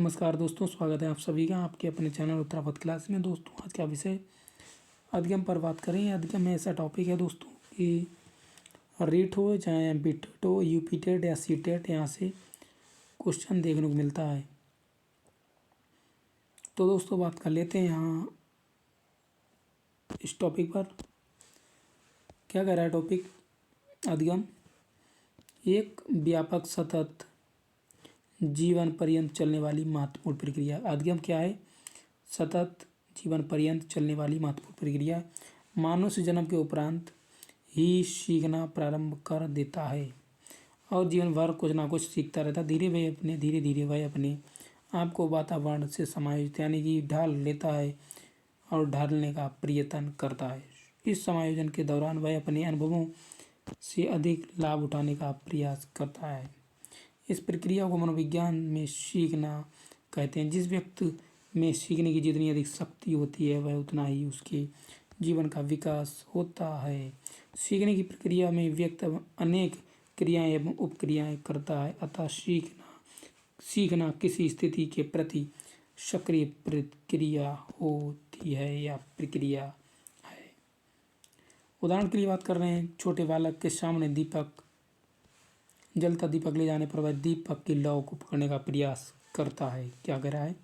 नमस्कार दोस्तों, स्वागत है आप सभी का आपके अपने चैनल उत्तरापद क्लास में। दोस्तों, आज का विषय अधिगम पर बात करें। अधिगम में ऐसा टॉपिक है दोस्तों कि रीट हो चाहे बीटेट हो, यूपी टेट या सी टेट, यहाँ से क्वेश्चन देखने को मिलता है। तो दोस्तों, बात कर लेते हैं यहाँ इस टॉपिक पर। क्या कह रहा है टॉपिक? अधिगम एक व्यापक, सतत, जीवन पर्यंत चलने वाली महत्वपूर्ण प्रक्रिया। अधिगम क्या है? सतत, जीवन पर्यंत चलने वाली महत्वपूर्ण प्रक्रिया। मनुष्य जन्म के उपरांत ही सीखना प्रारंभ कर देता है और जीवन भर कुछ ना कुछ सीखता रहता। धीरे धीरे वह अपने आप को वातावरण से समायोजित यानी कि ढाल लेता है और ढालने का प्रयत्न करता है। इस समायोजन के दौरान वह अपने अनुभवों से अधिक लाभ उठाने का प्रयास करता है। इस प्रक्रिया को मनोविज्ञान में सीखना कहते हैं। जिस व्यक्ति में सीखने की जितनी अधिक शक्ति होती है, वह उतना ही उसके जीवन का विकास होता है। सीखने की प्रक्रिया में व्यक्ति अनेक क्रियाएं एवं उपक्रियाएं करता है, अतः सीखना किसी स्थिति के प्रति सक्रिय प्रतिक्रिया होती है या प्रक्रिया है। उदाहरण के लिए बात कर रहे हैं, छोटे बालक के सामने जलता दीपक ले जाने पर वह दीपक की लौ को पकड़ने का प्रयास करता है। क्या कह रहा है?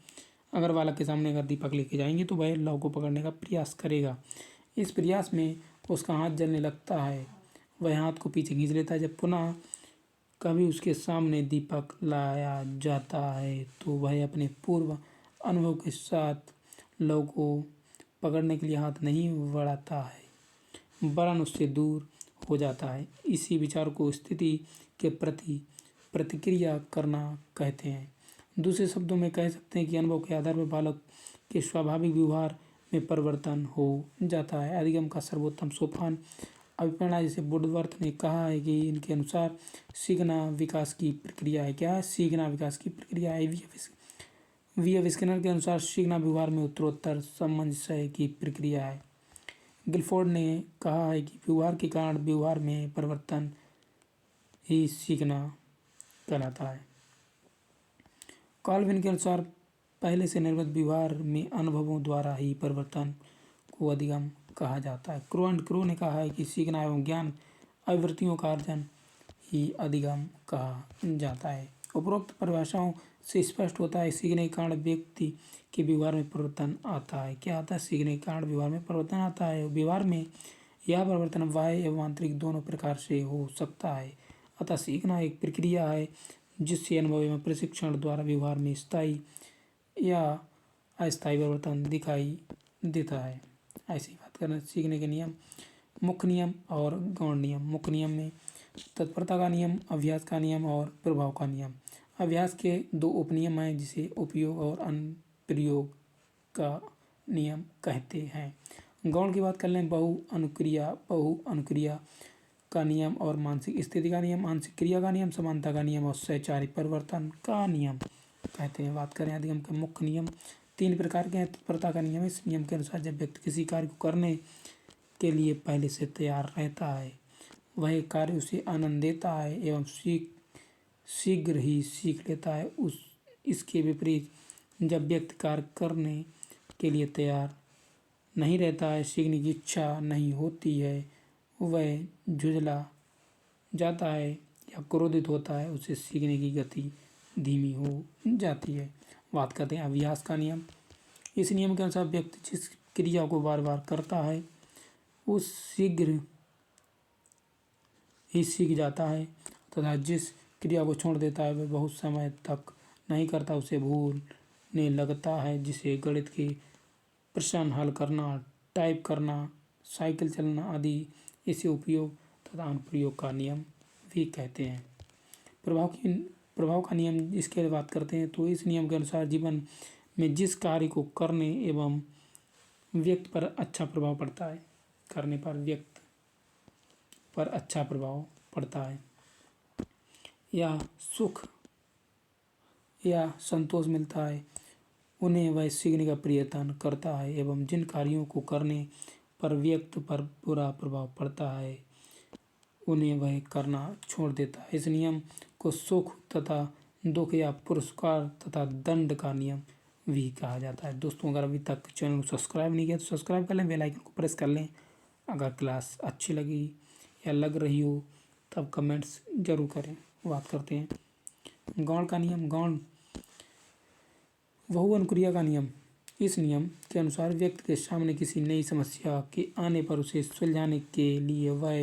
अगर बालक के सामने अगर दीपक लेके जाएंगे तो वह लौ को पकड़ने का प्रयास करेगा। इस प्रयास में उसका हाथ जलने लगता है, वह हाथ को पीछे खींच लेता है। जब पुनः कभी उसके सामने दीपक लाया जाता है तो वह अपने पूर्व अनुभव के साथ लौ को पकड़ने के लिए हाथ नहीं बढ़ाता है, वरन उससे दूर हो जाता है। इसी विचार को स्थिति के प्रति प्रतिक्रिया करना कहते हैं। दूसरे शब्दों में कह सकते हैं कि अनुभव के आधार पर बालक के स्वाभाविक व्यवहार में परिवर्तन हो जाता है। अधिगम का सर्वोत्तम सोपान अभिप्रेरणा, जैसे वुडवर्थ ने कहा है कि इनके अनुसार सीखना विकास की प्रक्रिया है। क्या है? सीखना विकास की प्रक्रिया है। वी.एफ. स्किनर के अनुसार सीखना व्यवहार में उत्तरोत्तर सामंजस्य की प्रक्रिया है। गिलफोर्ड ने कहा है कि व्यवहार के कारण व्यवहार में परिवर्तन ही सीखना कहलाता है। कॉल्विन के अनुसार पहले से निर्मित व्यवहार में अनुभवों द्वारा ही परिवर्तन को अधिगम कहा जाता है। क्रो ने कहा है कि सीखना एवं ज्ञान अभिवृत्तियों का अर्जन ही अधिगम कहा जाता है। उपरोक्त परिभाषाओं से स्पष्ट होता है सीखने के कारण व्यक्ति के व्यवहार में परिवर्तन आता है। क्या आता है? सीखने के कारण व्यवहार में परिवर्तन आता है। व्यवहार में यह परिवर्तन बाह्य एवं आंतरिक दोनों प्रकार से हो सकता है। अतः सीखना एक प्रक्रिया है जिससे अनुभव एवं प्रशिक्षण द्वारा व्यवहार में स्थायी या अस्थायी परिवर्तन दिखाई देता है। ऐसी बात करें सीखने के नियम, मुख्य नियम और गौण नियम। मुख्य नियम में तत्परता का नियम, अभ्यास का नियम और प्रभाव का नियम। अभ्यास के दो उपनियम हैं जिसे उपयोग और अनुप्रयोग का नियम कहते हैं। गौण की बात कर लें, बहु अनुक्रिया का नियम और मानसिक स्थिति का नियम, आंशिक क्रिया का नियम, समानता का नियम और सहचारी परिवर्तन का नियम कहते हैं। बात करें अधिगम के मुख्य नियम, 3 प्रकार के हैं। तत्परता का नियम, इस नियम के अनुसार जब व्यक्ति किसी कार्य को करने के लिए पहले से तैयार रहता है, वह कार्य उसे आनंद देता है एवं शीघ्र ही सीख लेता है। इसके विपरीत जब व्यक्ति कार्य करने के लिए तैयार नहीं रहता है, सीखने की इच्छा नहीं होती है, वह झुंझला जाता है या क्रोधित होता है, उसे सीखने की गति धीमी हो जाती है। बात करते हैं अभ्यास का नियम। इस नियम के अनुसार व्यक्ति जिस क्रिया को बार बार करता है उस शीघ्र ही सीख जाता है तथा जिस क्रिया को छोड़ देता है वह बहुत समय तक नहीं करता, उसे भूलने लगता है। जिसे गणित के प्रश्न हल करना, टाइप करना, साइकिल चलाना आदि इसे उपयोग तथा अनुप्रयोग का नियम भी कहते हैं। प्रभाव का नियम इसके लिए बात करते हैं तो इस नियम के अनुसार जीवन में जिस कार्य को करने एवं व्यक्ति पर अच्छा प्रभाव पड़ता है, करने पर व्यक्ति पर अच्छा प्रभाव पड़ता है या सुख या संतोष मिलता है, उन्हें वह सीखने का प्रयत्न करता है एवं जिन कार्यों को करने पर व्यक्ति पर बुरा प्रभाव पड़ता है उन्हें वह करना छोड़ देता है। इस नियम को सुख तथा दुख या पुरस्कार तथा दंड का नियम भी कहा जाता है। दोस्तों, अगर अभी तक चैनल को सब्सक्राइब नहीं किया तो सब्सक्राइब कर लें, बेल आइकन को प्रेस कर लें। अगर क्लास अच्छी लगी या लग रही हो तब कमेंट्स जरूर करें। बात करते हैं गौण का नियम। गौण बहु अनुक्रिया का नियम। इस नियम के अनुसार व्यक्ति के सामने किसी नई समस्या के आने पर उसे सुलझाने के लिए वह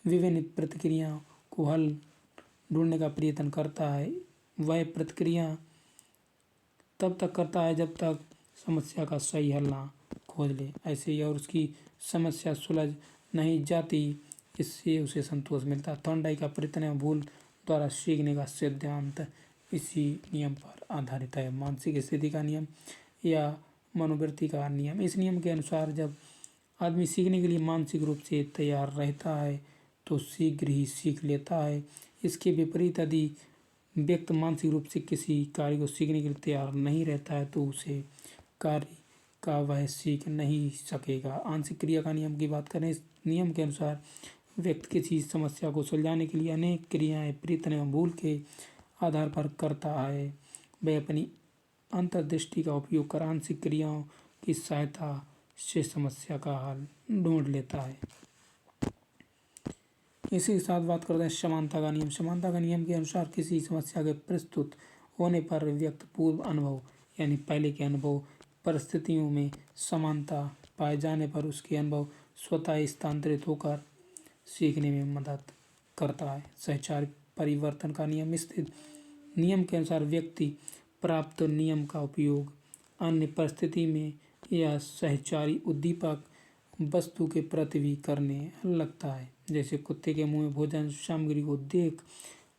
विभिन्न प्रतिक्रियाओं को हल ढूंढने का प्रयत्न करता है। वह प्रतिक्रिया तब तक करता है जब तक समस्या का सही हल ना खोज ले। ऐसे ही और उसकी समस्या सुलझ नहीं जाती, इससे उसे संतोष मिलता है। थॉर्नडाइक का प्रयत्न एवं भूल द्वारा सीखने का सिद्धांत इसी नियम पर आधारित है। मानसिक स्थिति का नियम या मनोवृत्ति का नियम। इस नियम के अनुसार जब आदमी सीखने के लिए मानसिक रूप से तैयार रहता है तो शीघ्र ही सीख लेता है। इसके विपरीत यदि व्यक्ति मानसिक रूप से किसी कार्य को सीखने के लिए तैयार नहीं रहता है तो उसे कार्य का वह सीख नहीं सकेगा। आंशिक क्रिया का नियम की बात करें, इस नियम के अनुसार व्यक्ति किसी समस्या को सुलझाने के लिए अनेक क्रियाएं प्रयत्न एवं भूल के आधार पर करता है। वह अपनी अंतर्दृष्टि का उपयोग कर आंशिक क्रियाओं की सहायता से समस्या का हल ढूंढ लेता है। इसी के साथ बात करते हैं समानता का नियम। समानता का नियम के अनुसार किसी समस्या के प्रस्तुत होने पर व्यक्ति पूर्व अनुभव यानी पहले के अनुभव परिस्थितियों में समानता पाए जाने पर उसके अनुभव स्वतः स्थानांतरित होकर सीखने में मदद करता है। सहचारी परिवर्तन का नियम। इस नियम के अनुसार व्यक्ति प्राप्त नियम का उपयोग अन्य परिस्थिति में या सहचारी उद्दीपक वस्तु के प्रति भी करने लगता है। जैसे कुत्ते के मुंह में भोजन सामग्री को देख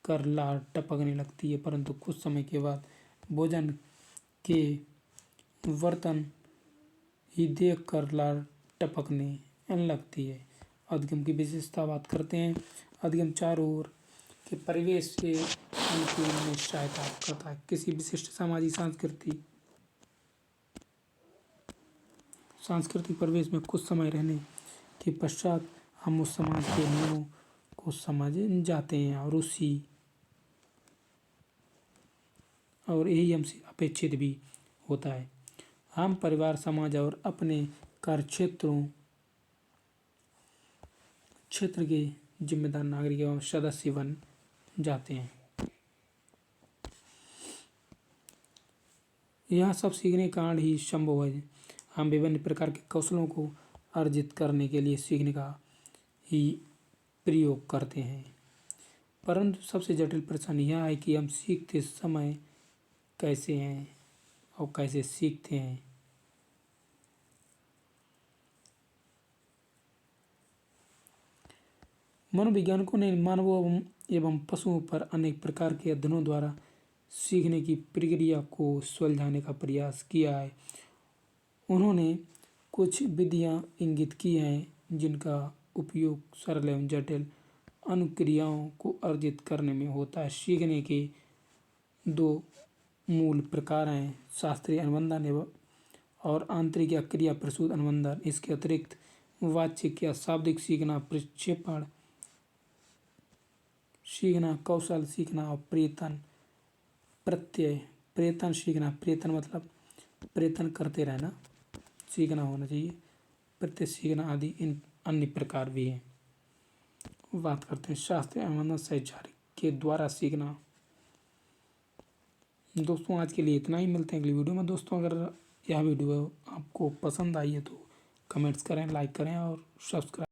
कर लार टपकने लगती है, परंतु कुछ समय के बाद भोजन के बर्तन ही देख कर लार टपकने लगती है। अधिगम की विशेषता बात करते हैं। अधिगम चारों ओर के परिवेश से अनुकूल में सहायता करता है। किसी विशिष्ट सामाजिक सांस्कृतिक परिवेश में कुछ समय रहने के पश्चात हम उस समाज के नियमों को समझ जाते हैं और यही हमसे अपेक्षित भी होता है। हम परिवार, समाज और अपने कार्य क्षेत्र के जिम्मेदार नागरिक एवं सदस्य बन जाते हैं। यह सब सीखने के कारण ही संभव है। हम विभिन्न प्रकार के कौशलों को अर्जित करने के लिए सीखने का ही प्रयोग करते हैं, परंतु सबसे जटिल प्रश्न यह है कि हम सीखते समय कैसे हैं और कैसे सीखते हैं। मनोवैज्ञानिकों ने मानवों एवं पशुओं पर अनेक प्रकार के अध्ययनों द्वारा सीखने की प्रक्रिया को सुलझाने का प्रयास किया है। उन्होंने कुछ विधियां इंगित की हैं जिनका उपयोग सरल एवं जटिल अनुक्रियाओं को अर्जित करने में होता है। सीखने के दो मूल प्रकार हैं, शास्त्रीय अनुबंधन और आंतरिक या क्रिया प्रसूत अनुबंधन। इसके अतिरिक्त वाचिक या शाब्दिक सीखना, प्रक्षेपण सीखना, कौशल सीखना और प्रयत्न सीखना। प्रयत्न मतलब प्रयत्न करते रहना, सीखना होना चाहिए। प्रत्यय सीखना आदि इन अन्य प्रकार भी हैं। बात करते हैं शास्त्रीय अनुबंधन सहचारी के द्वारा सीखना। दोस्तों, आज के लिए इतना ही। मिलते हैं अगली वीडियो में। दोस्तों, अगर यह वीडियो आपको पसंद आई है तो कमेंट्स करें, लाइक करें और सब्सक्राइब